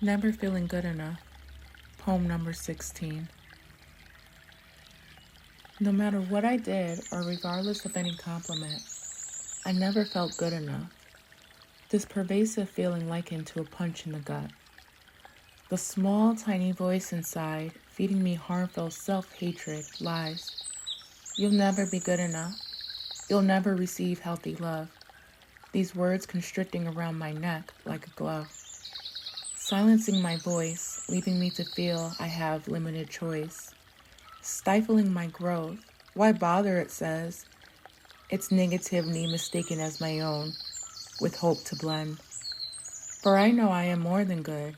Never feeling good enough. Poem number 16. No matter what I did, or regardless of any compliment, I never felt good enough. This pervasive feeling likened to a punch in the gut. The small, tiny voice inside feeding me harmful self-hatred lies. You'll never be good enough. You'll never receive healthy love. These words constricting around my neck like a glove. Silencing my voice, leaving me to feel I have limited choice. Stifling my growth. Why bother, it says. It's negativity mistaken as my own, with hope to blend. For I know I am more than good,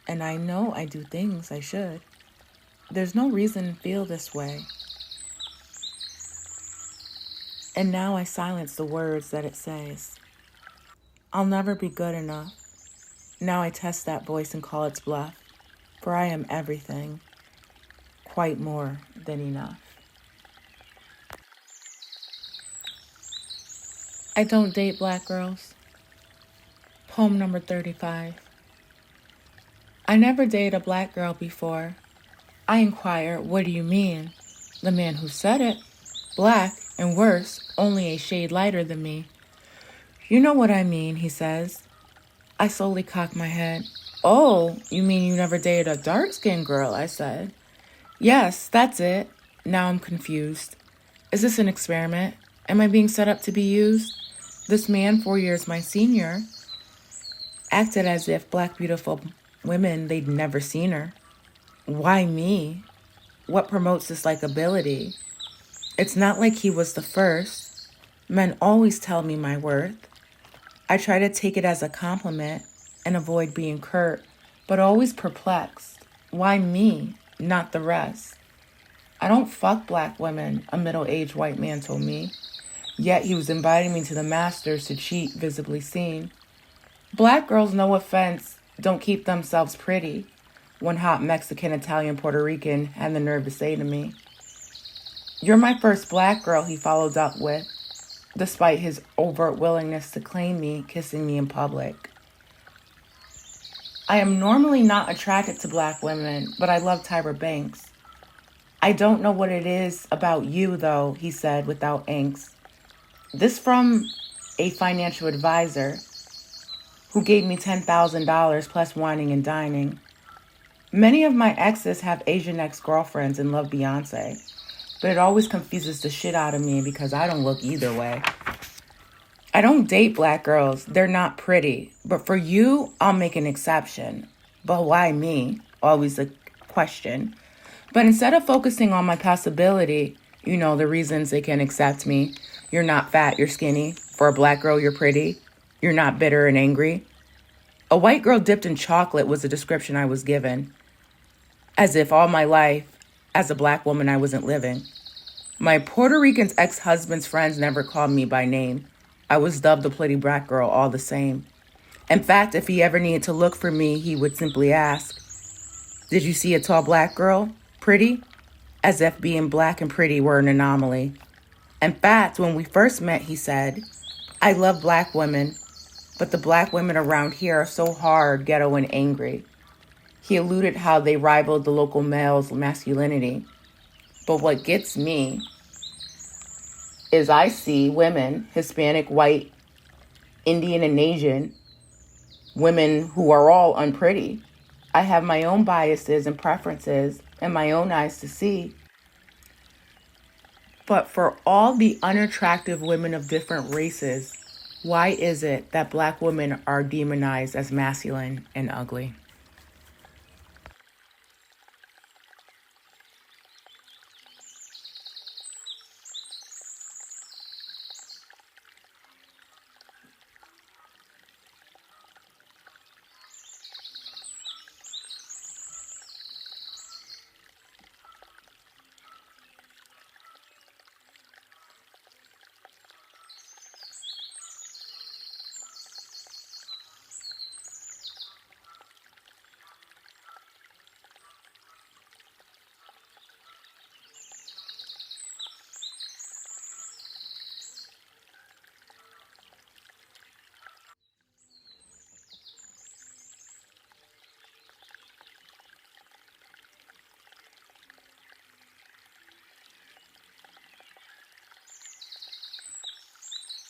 and I know I do things I should. There's no reason to feel this way. And now I silence the words that it says. I'll never be good enough. Now I test that voice and call its bluff, for I am everything, quite more than enough. I don't date black girls. Poem number 35. I never dated a black girl before. I inquire, what do you mean? The man who said it, black, and worse, only a shade lighter than me. You know what I mean, he says. I slowly cock my head. Oh, you mean you never dated a dark-skinned girl, I said. Yes, that's it. Now I'm confused. Is this an experiment? Am I being set up to be used? This man, 4 years my senior, acted as if black beautiful women, they'd never seen her. Why me? What promotes this likability? It's not like he was the first. Men always tell me my worth. I try to take it as a compliment and avoid being curt, but always perplexed. Why me, not the rest? I don't fuck black women, a middle-aged white man told me. Yet he was inviting me to the masters to cheat, visibly seen. Black girls, no offense, don't keep themselves pretty. One hot Mexican, Italian, Puerto Rican had the nerve to say to me. You're my first black girl, he followed up with, despite his overt willingness to claim me, kissing me in public. I am normally not attracted to black women, but I love Tyra Banks. I don't know what it is about you, though, he said without angst. This from a financial advisor who gave me $10,000 plus whining and dining. Many of my exes have Asian ex-girlfriends and love Beyonce, but it always confuses the shit out of me because I don't look either way. I don't date black girls. They're not pretty. But for you, I'll make an exception. But why me? Always a question. But instead of focusing on my possibility, you know, the reasons they can accept me. You're not fat, you're skinny. For a black girl, you're pretty. You're not bitter and angry. A white girl dipped in chocolate was the description I was given. As if all my life, as a black woman, I wasn't living. My Puerto Rican's ex-husband's friends never called me by name. I was dubbed the pretty black girl all the same. In fact, if he ever needed to look for me, he would simply ask, did you see a tall black girl? Pretty? As if being black and pretty were an anomaly. In fact, when we first met, he said, I love black women, but the black women around here are so hard, ghetto, and angry. He alluded how they rivaled the local male's masculinity. But what gets me is I see women, Hispanic, white, Indian, and Asian, women who are all unpretty. I have my own biases and preferences and my own eyes to see. But for all the unattractive women of different races, why is it that black women are demonized as masculine and ugly?